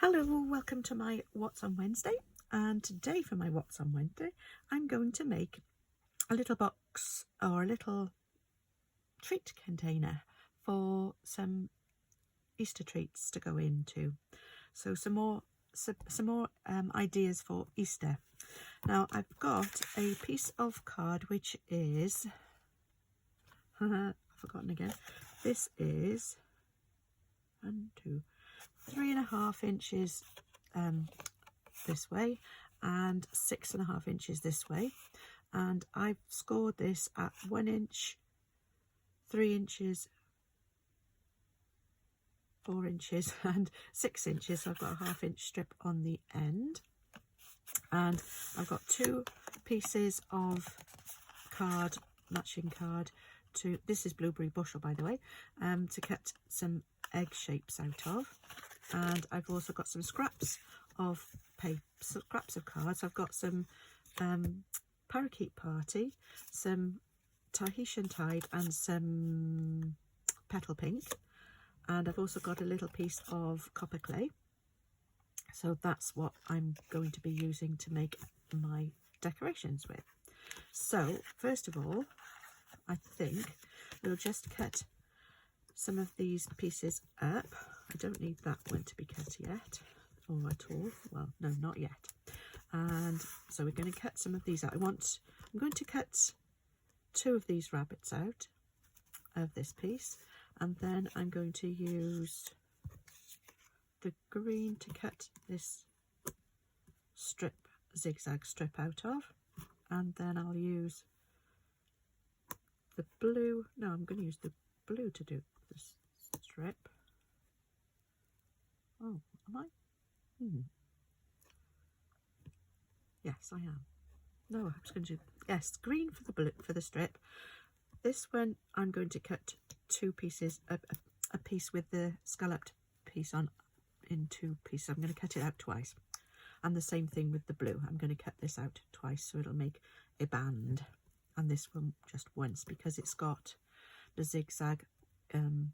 Hello, welcome to my What's on Wednesday, and today for my What's on Wednesday I'm going to make a little box or a little treat container for some Easter treats to go into. So some more ideas for Easter. Now I've got a piece of card which is I've forgotten again. This is 3.5 inches this way and 6.5 inches this way, and I've scored this at 1 inch, 3 inches, 4 inches and 6 inches. So I've got a 1/2 inch strip on the end, and I've got 2 pieces of card, matching card to, this is blueberry bushel by the way, to cut some egg shapes out of. And I've also got some scraps of paper, scraps of cards. I've got some parakeet party, some Tahitian tide and some petal pink, and I've also got a little piece of copper clay. So that's what I'm going to be using to make my decorations with. So first of all, I think we'll just cut some of these pieces up. I don't need that one to be cut yet, or at all. Well, no, not yet. And so we're going to cut some of these out. I'm going to cut 2 of these rabbits out of this piece, and then I'm going to use the green to cut this strip, zigzag strip out of, and then I'll use the blue. No, I'm going to use the blue to do this strip. Oh, am I? Yes, I am. No, I was going to do, yes, green for the blue for the strip. This one I'm going to cut 2 pieces, a piece with the scalloped piece on in 2 pieces. I'm going to cut it out twice, and the same thing with the blue. I'm going to cut this out twice so it'll make a band, and this one just once because it's got the zigzag and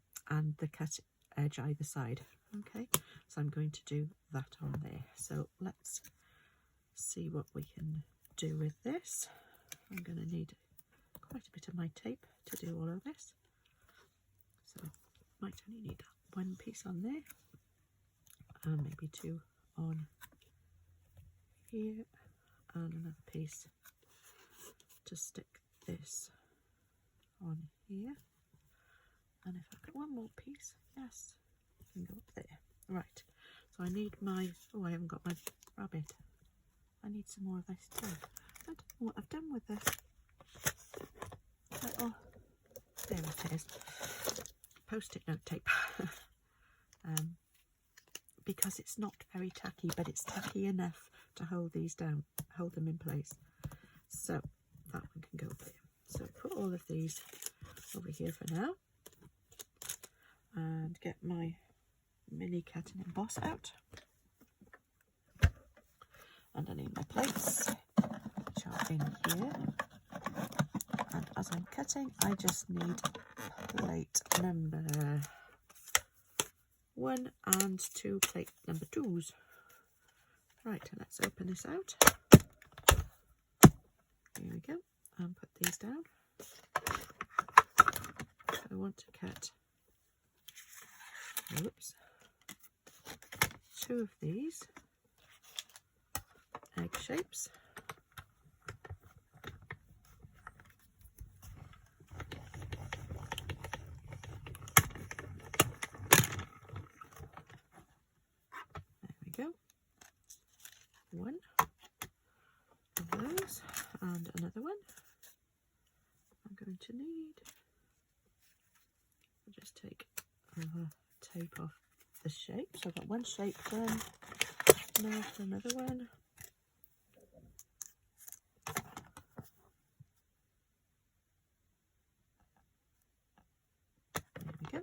the cut edge either side. Okay, so I'm going to do that on there. So let's see what we can do with this. I'm going to need quite a bit of my tape to do all of this, so might only need 1 piece on there and maybe 2 on here, and another piece to stick this on here. And if I get 1 more piece, yes, I can go up there. Right, so I need my, oh, I haven't got my rabbit. I need some more of this too. I don't know what I've done with this. Oh, there it is. Post-it note tape. Because it's not very tacky, but it's tacky enough to hold these down, hold them in place. So that one can go there. So put all of these over here for now, and get my mini cut and emboss out. And I need my plates, which are in here. And as I'm cutting, I just need plate number 1 and 2 plate number 2s. Right, and let's open this out. Here we go, and put these down. I want to cut, oops, 2 of these egg shapes. There we go. 1 of those, and another one. I'm going to need, I'll just take tape off the shape. So I've got 1 shape done. Now for another one. There we go.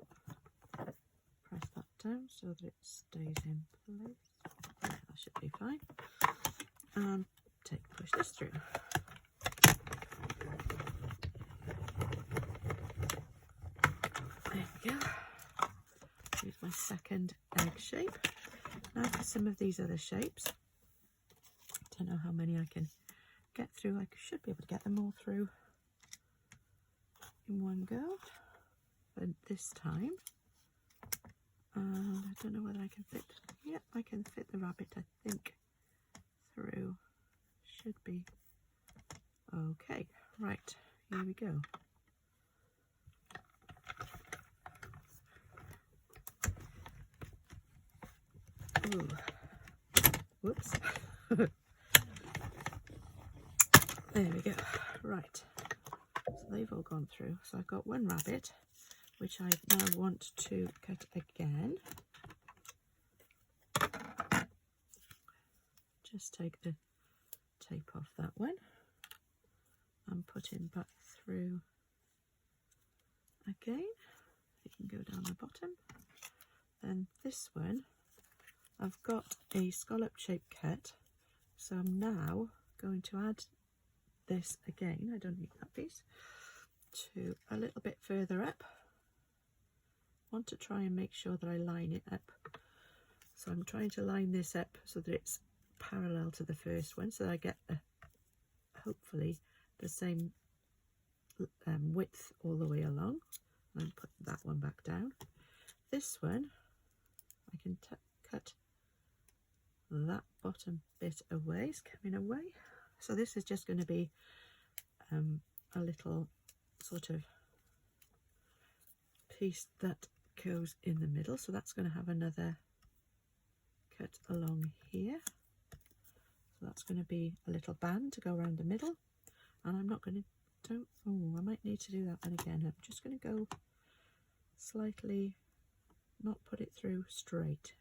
Press that down so that it stays in place. Yeah, that should be fine. And push this through. There we go. Here's my second egg shape. Now for some of these other shapes. I don't know how many I can get through. I should be able to get them all through in one go, but this time I don't know whether I can fit. Yep, I can fit the rabbit, I think, through. Should be okay. Right, here we go. Ooh. Whoops. There we go. Right, so they've all gone through. So I've got one rabbit, which I now want to cut again. Just take the tape off that one and put him back through again. You can go down the bottom. Then this one, I've got a scallop shaped cut, so I'm now going to add this again, I don't need that piece, to a little bit further up. I want to try and make sure that I line it up. So I'm trying to line this up so that it's parallel to the first one, so that I get hopefully the same width all the way along. And put that one back down. This one, I can cut that bottom bit away, it's coming away. So this is just going to be a little sort of piece that goes in the middle. So that's going to have another cut along here. So that's going to be a little band to go around the middle. And I'm not going to, I might need to do that one again. I'm just going to go slightly, not put it through straight.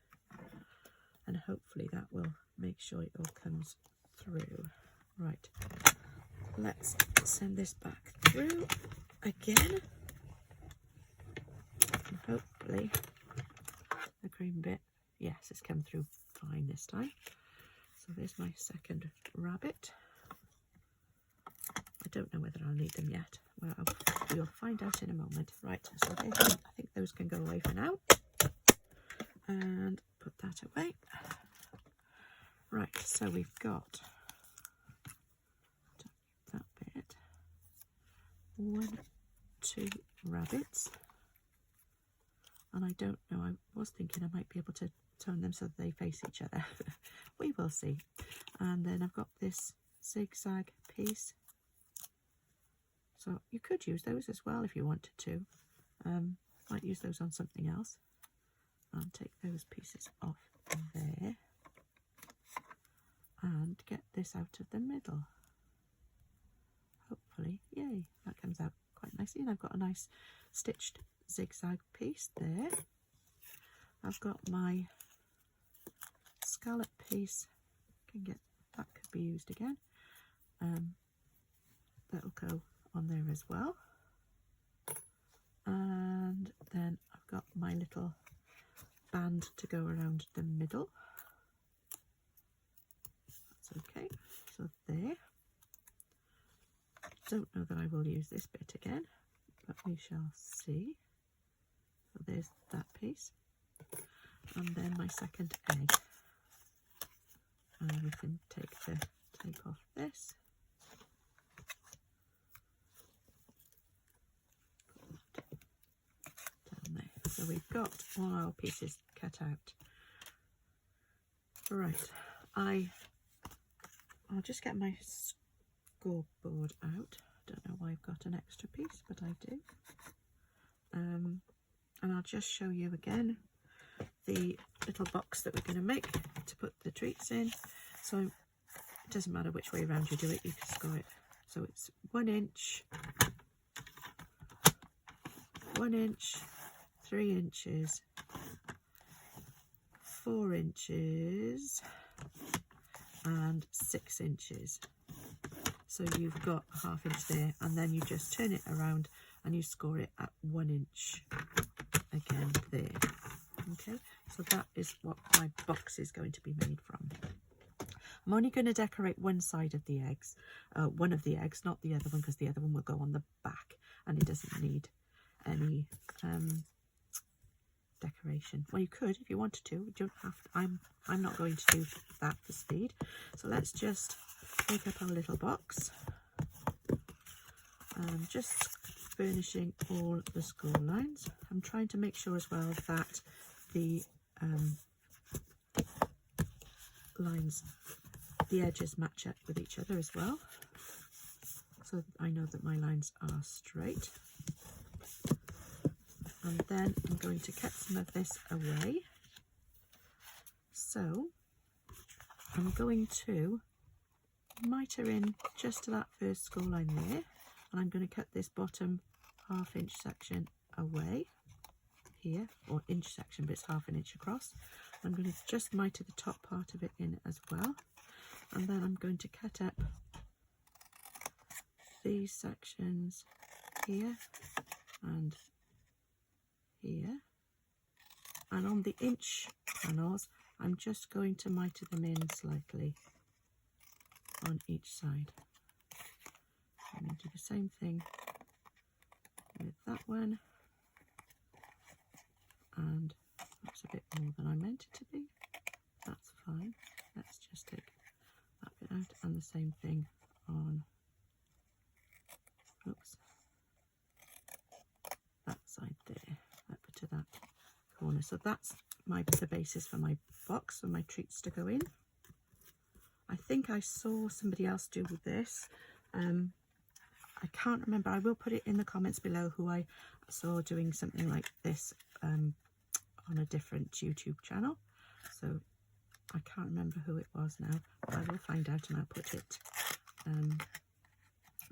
And hopefully that will make sure it all comes through. Right, let's send this back through again. And hopefully the green bit, yes, it's come through fine this time. So there's my second rabbit. I don't know whether I'll need them yet. Well, we'll find out in a moment. Right, so I think those can go away for now. And put that away. Right, so we've got that bit. 1, 2 rabbits. And I don't know, I was thinking I might be able to turn them so that they face each other. We will see. And then I've got this zigzag piece. So you could use those as well if you wanted to. Might use those on something else. And take those pieces off there. And get this out of the middle. Hopefully, yay, that comes out quite nicely. And I've got a nice stitched zigzag piece there. I've got my scallop piece. Can get that, could be used again. That'll go on there as well. And then I've got my little band to go around the middle. That's okay. So there. Don't know that I will use this bit again, but we shall see. So there's that piece. And then my second egg. And we can take the tape off this. Down there. So we've got all our pieces cut out. Right, I'll just get my scoreboard out. Don't know why I've got an extra piece, but I do. And I'll just show you again the little box that we're going to make to put the treats in. So it doesn't matter which way around you do it, you can score it. So it's 1 inch, 1 inch, 3 inches, 4 inches and 6 inches. So you've got a ½ inch there, and then you just turn it around and you score it at 1 inch again there. Okay, so that is what my box is going to be made from. I'm only going to decorate one side of the eggs, one of the eggs, not the other one, because the other one will go on the back and it doesn't need any decoration. Well, you could if you wanted to. You don't have to. I'm not going to do that for speed. So let's just take up our little box and just furnishing all the score lines. I'm trying to make sure as well that the lines, the edges match up with each other as well, so I know that my lines are straight. And then I'm going to cut some of this away. So I'm going to miter in just to that first score line there, and I'm going to cut this bottom ½ inch section away here, or inch section, but it's ½ inch across. I'm going to just miter the top part of it in as well, and then I'm going to cut up these sections here and here, and on the inch panels I'm just going to miter them in slightly on each side. I'm going to do the same thing with that one, and that's a bit more than I meant it to be. That's fine. Let's just take that bit out, and the same thing on, oops, that side there, up to that corner. So that's the basis for my box and my treats to go in. I think I saw somebody else do this. I can't remember. I will put it in the comments below who I saw doing something like this on a different YouTube channel. So I can't remember who it was now, but I will find out and I'll put it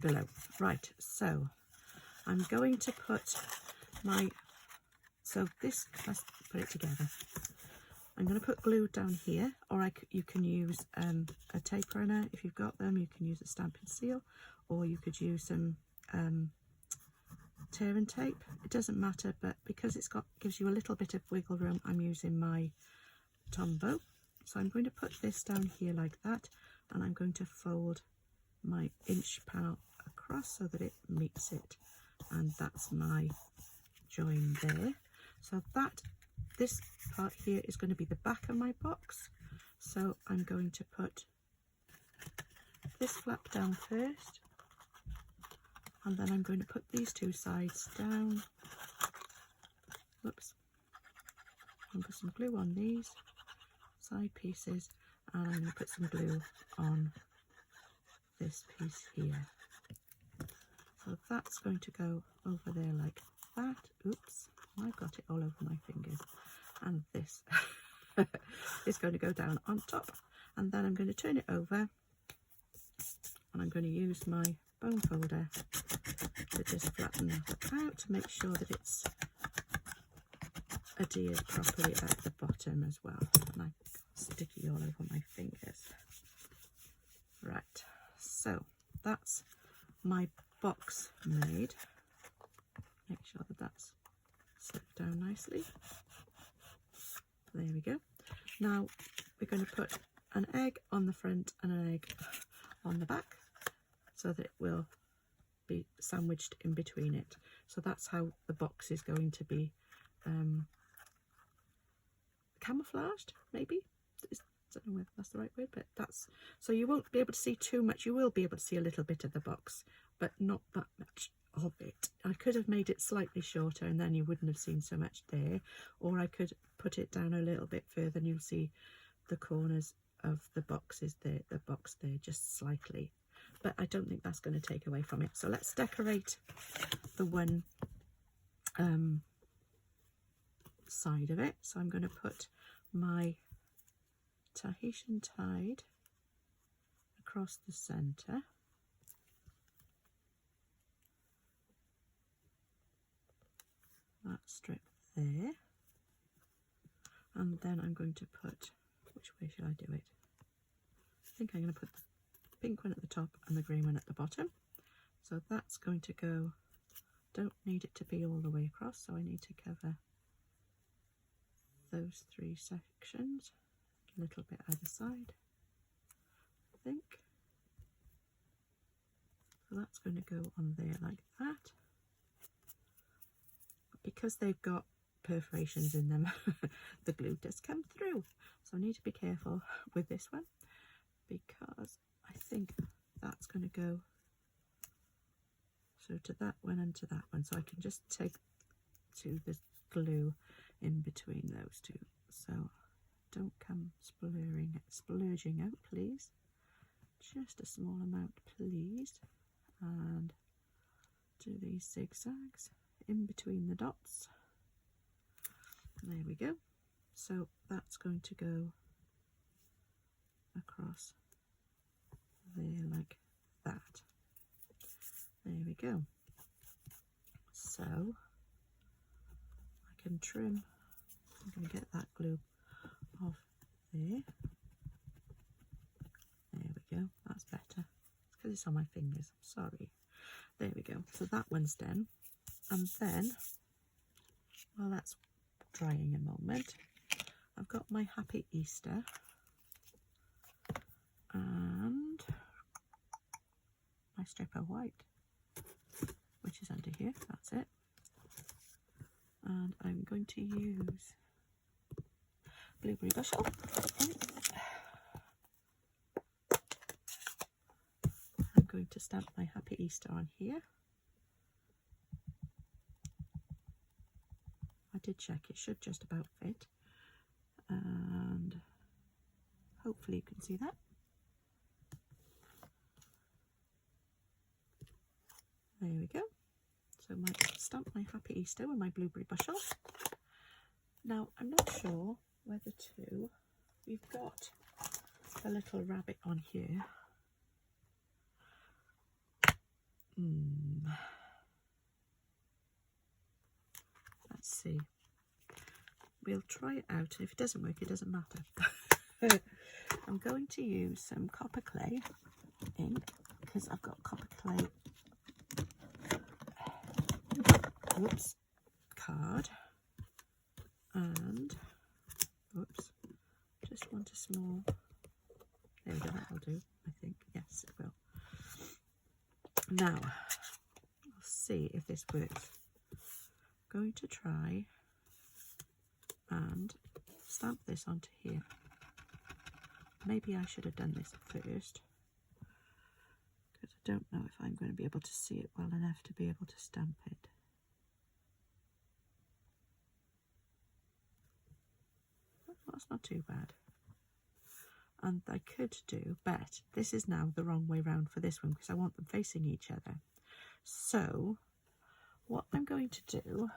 below. Right, so I'm going to put my, so this, let's put it together. I'm going to put glue down here, or you can use a tape runner if you've got them. You can use a stamp and seal, or you could use some tear and tape. It doesn't matter, but because it's gives you a little bit of wiggle room, I'm using my Tombow. So I'm going to put this down here like that, and I'm going to fold my inch panel across so that it meets it, and that's my join there. So this part here is going to be the back of my box, so I'm going to put this flap down first, and then I'm going to put these two sides down. Whoops. I'm going to put some glue on these side pieces, and I'm going to put some glue on this piece here. So that's going to go over there like that. Oops, I've got it all over my fingers. And this is going to go down on top. And then I'm going to turn it over, and I'm going to use my bone folder to just flatten that out to make sure that it's adhered properly at the bottom as well. And I got sticky all over my fingers. Right, so that's my box made. Make sure that that's slipped down nicely. There we go. Now we're going to put an egg on the front and an egg on the back so that it will be sandwiched in between it. So that's how the box is going to be camouflaged, maybe. I don't know whether that's the right word, but that's, so you won't be able to see too much. You will be able to see a little bit of the box, but not that much of it. I could have made it slightly shorter, and then you wouldn't have seen so much there, or I could put it down a little bit further and you'll see the corners of the boxes there, the box there, just slightly, but I don't think that's going to take away from it. So let's decorate the one side of it. So I'm going to put my Tahitian Tide across the centre, that strip there, and then I'm going to put, which way should I do it? I think I'm going to put the pink one at the top and the green one at the bottom. So that's going to go, don't need it to be all the way across, so I need to cover those three sections, a little bit either side, I think. So that's going to go on there like that. Because they've got perforations in them, the glue does come through. So I need to be careful with this one, because I think that's going to go so to that one and to that one. So I can just take to the glue in between those two. So don't come splurging out, please. Just a small amount, please. And do these zigzags in between the dots. There we go. So that's going to go across there like that. There we go. So I can trim. I'm going to get that glue off there. There we go. That's better. It's because it's on my fingers. Sorry. There we go. So that one's done. And then, while that's drying a moment, I've got my Happy Easter and my strip of white, which is under here. That's it. And I'm going to use Blueberry Bushel. I'm going to stamp my Happy Easter on here. I did check, it should just about fit, and hopefully you can see that. There we go. So I stamp my Happy Easter with my Blueberry Bushel. Now I'm not sure whether to, we've got a little rabbit on here. Let's see. We'll try it out. If it doesn't work, it doesn't matter. I'm going to use some copper clay ink, because I've got copper clay card, and just want a small, there we go, that'll do, I think. Yes, it will. Now we'll see if this works. I'm going to try and stamp this onto here. Maybe I should have done this first, because I don't know if I'm going to be able to see it well enough to be able to stamp it. That's not too bad. And I could do, but this is now the wrong way round for this one, because I want them facing each other. So what I'm going to do,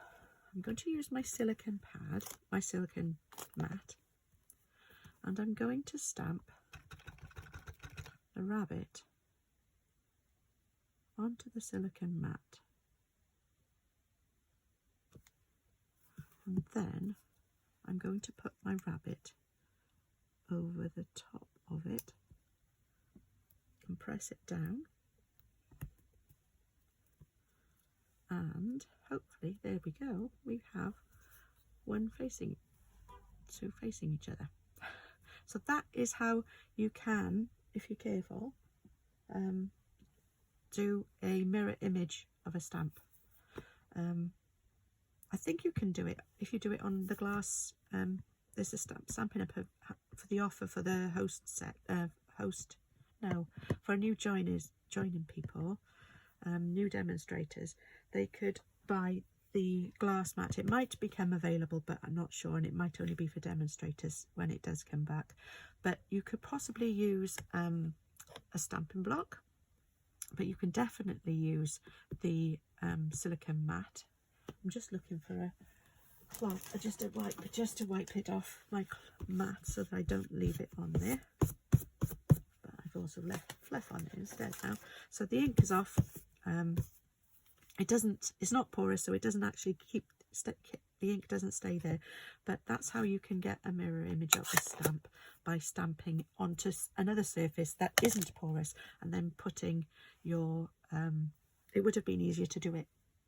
I'm going to use my silicone pad, my silicone mat, and I'm going to stamp the rabbit onto the silicone mat. And then I'm going to put my rabbit over the top of it, compress it down, and hopefully, there we go, we have two facing each other. So that is how you can, if you're careful, do a mirror image of a stamp. I think you can do it if you do it on the glass. There's a Stampin' Up! For the offer for the for new joining people, new demonstrators, they could buy the glass mat. It might become available, but I'm not sure, and it might only be for demonstrators when it does come back. But you could possibly use a stamping block, but you can definitely use the silicone mat. I'm just looking for a cloth, just to wipe it off my mat so that I don't leave it on there. But I've also left fluff on it instead now. So the ink is off. It's not porous, so it doesn't actually the ink doesn't stay there. But that's how you can get a mirror image of the stamp, by stamping onto another surface that isn't porous, and then putting your it would have been easier to do it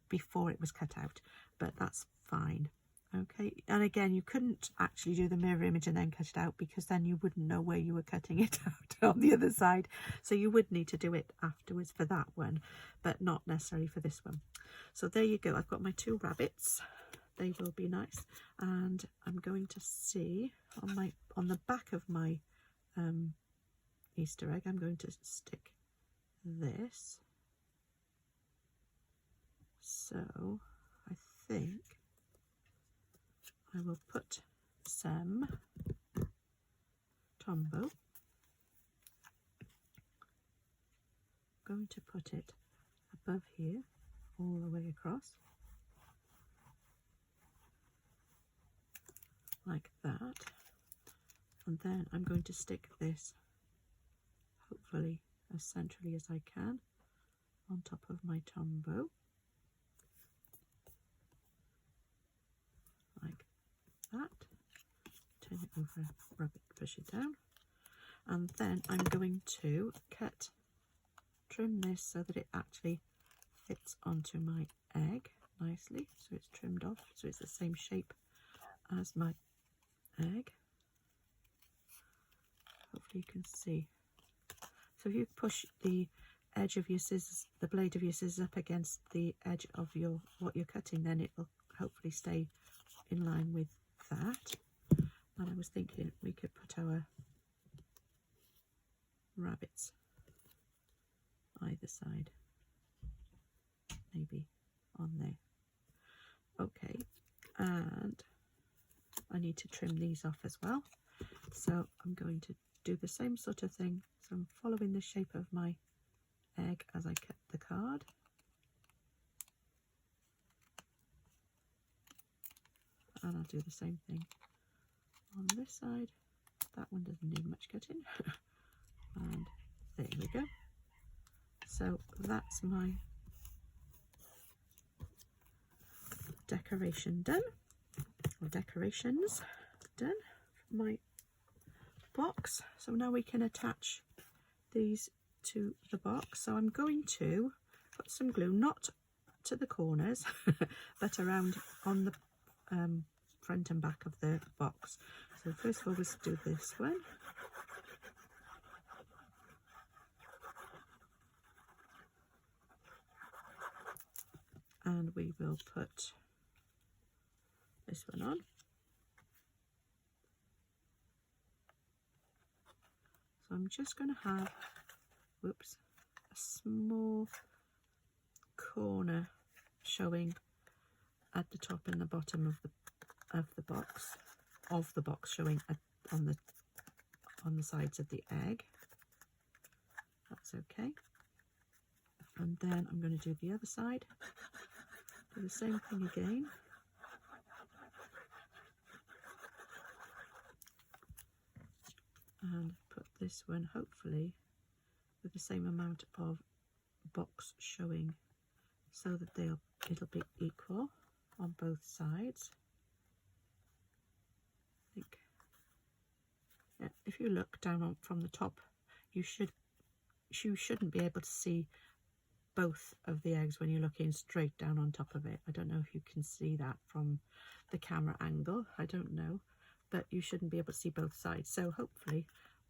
before it was cut out, but that's fine. Okay, and again, you couldn't actually do the mirror image and then cut it out, because then you wouldn't know where you were cutting it out on the other side. So you would need to do it afterwards for that one, but not necessarily for this one. So there you go. I've got my two rabbits. they will be nice. And I'm going to see on the back of my Easter egg, I'm going to stick this. So I think I will put some Tombow. I'm going to put it above here, all the way across, like that. And then I'm going to stick this, hopefully as centrally as I can, on top of my Tombow, like that. Turn it over, rub it, push it down, and then I'm going to trim this so that it actually fits onto my egg nicely, so it's trimmed off, so it's the same shape as my egg. Hopefully you can see. So if you push the edge of your scissors, the blade of your scissors up against the edge of what you're cutting, then it will hopefully stay in line with that. And I was thinking we could put our rabbits either side, maybe on there. Okay, and I need to trim these off as well, so I'm going to do the same sort of thing. So I'm following the shape of my egg as I cut the card, and I'll do the same thing on this side. That one doesn't need much cutting. And there we go. So that's my decoration done, or decorations done for my box. So now we can attach these to the box. So I'm going to put some glue, not to the corners, but around on the front and back of the box. So first of all, let's do this one. And we will put this one on. So I'm just going to have, whoops, a small corner showing at the top and the bottom of the box, showing on the sides of the egg. That's okay. And then I'm going to do the other side. Do the same thing again. And put this one hopefully with the same amount of box showing, so that it'll be equal on both sides. I think, yeah, if you look down from the top, you shouldn't be able to see both of the eggs when you're looking straight down on top of it. I don't know if you can see that from the camera angle, I don't know, but you shouldn't be able to see both sides. So hopefully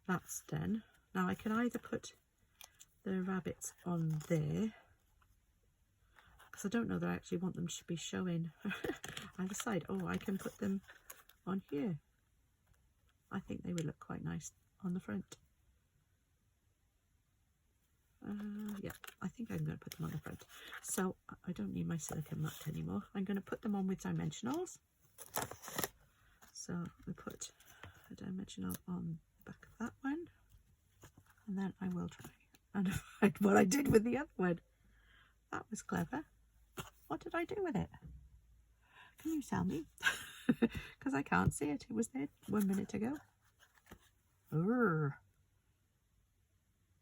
that's done. Now I can either put the rabbits on there, because I don't know that I actually want them to be showing either side. Oh, I can put them on here. I think they would look quite nice on the front. Yeah, I think I'm going to put them on the front. So I don't need my silicone mat anymore. I'm going to put them on with dimensionals. So we put a dimensional on the back of that one, and then I will try and find what I did with the other one. That was clever. What did I do with it? Can you tell me? Because I can't see it. It was there 1 minute ago. Urgh.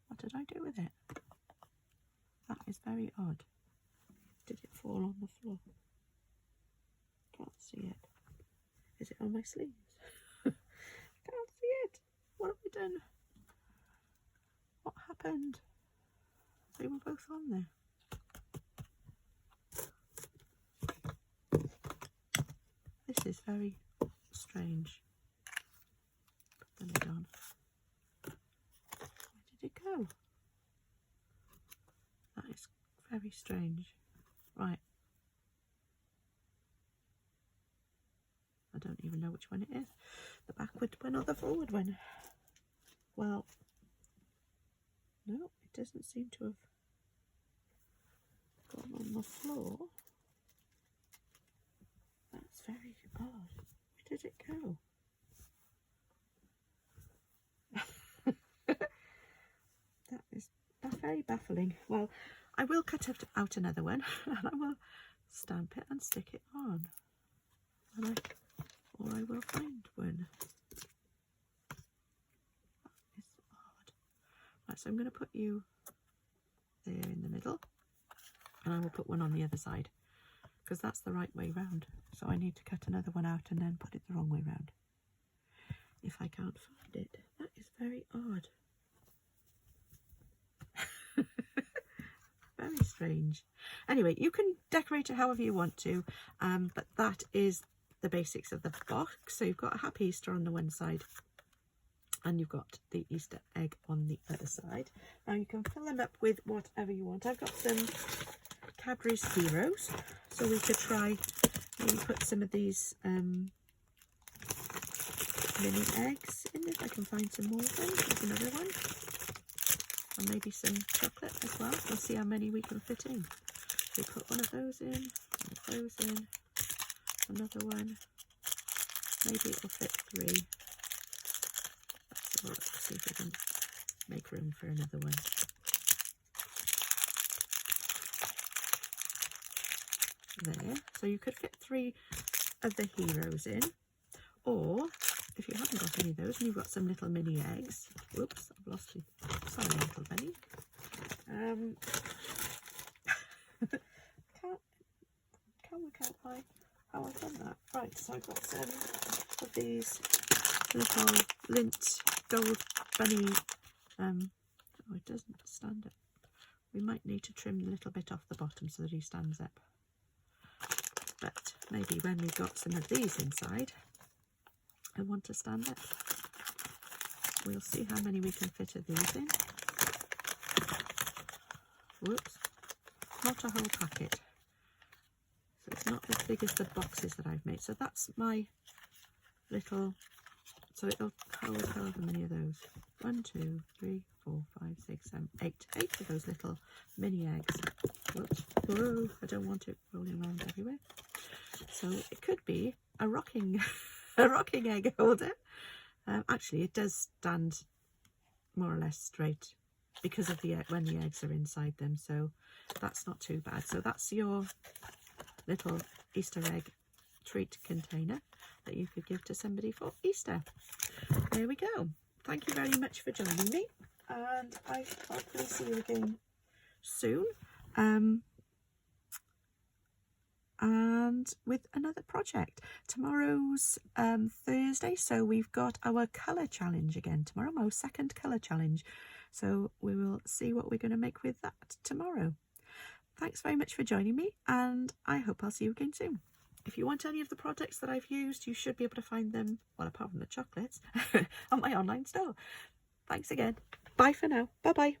What did I do with it? That is very odd. Did it fall on the floor? Can't see it. Is it on my sleeves? Can't see it. What have I done? What happened? They were both on there. This is very strange. Put the lid on. Where did it go? That is very strange. Right. I don't even know which one it is. The backward one or the forward one. Well, no, it doesn't seem to have gone on the floor. That's very odd. Where did it go? That's very baffling. Well, I will cut out another one and I will stamp it and stick it on. Or I will find one. That is odd. Right, so I'm going to put you there in the middle, and I will put one on the other side because that's the right way round. So I need to cut another one out and then put it the wrong way round. If I can't find it, that is very odd. Very strange. Anyway, you can decorate it however you want to, but that is the basics of the box. So you've got a Happy Easter on the one side and you've got the Easter egg on the other side. Now you can fill them up with whatever you want. I've got some Cadbury's Heroes, so we could try maybe put some of these mini eggs in if I can find some more of them. There's another one. And maybe some chocolate as well. We'll see how many we can fit in. So put one of those in, one of those in, another one. Maybe it'll fit 3. Let's have a look, see if we can make room for another one. There. So you could fit 3 of the heroes in, or if you haven't got any of those and you've got some little mini eggs. Whoops, I've lost you. Sorry, little bunny. Can't work out how I've done that. Right, so I've got some of these little lint gold bunny. Oh, it doesn't stand up. We might need to trim a little bit off the bottom so that he stands up. But maybe when we've got some of these inside, I want to stand up. We'll see how many we can fit of these in. Whoops, not a whole packet. So it's not as big as the boxes that I've made. So that's my little, so it'll hold however many of those. 1, 2, 3, 4, 5, 6, 7, 8. 8 of those little mini eggs. Whoops. Whoa, I don't want it rolling around everywhere. So it could be a rocking egg holder. Actually, it does stand more or less straight because of the when the eggs are inside them, so that's not too bad. So that's your little Easter egg treat container that you could give to somebody for Easter. There we go. Thank you very much for joining me, and I hopefully see you again soon. And with another project. Tomorrow's Thursday, so we've got our colour challenge again tomorrow, our second colour challenge. So we will see what we're going to make with that tomorrow. Thanks very much for joining me, and I hope I'll see you again soon. If you want any of the products that I've used, you should be able to find them, well, apart from the chocolates, on my online store. Thanks again. Bye for now. Bye-bye.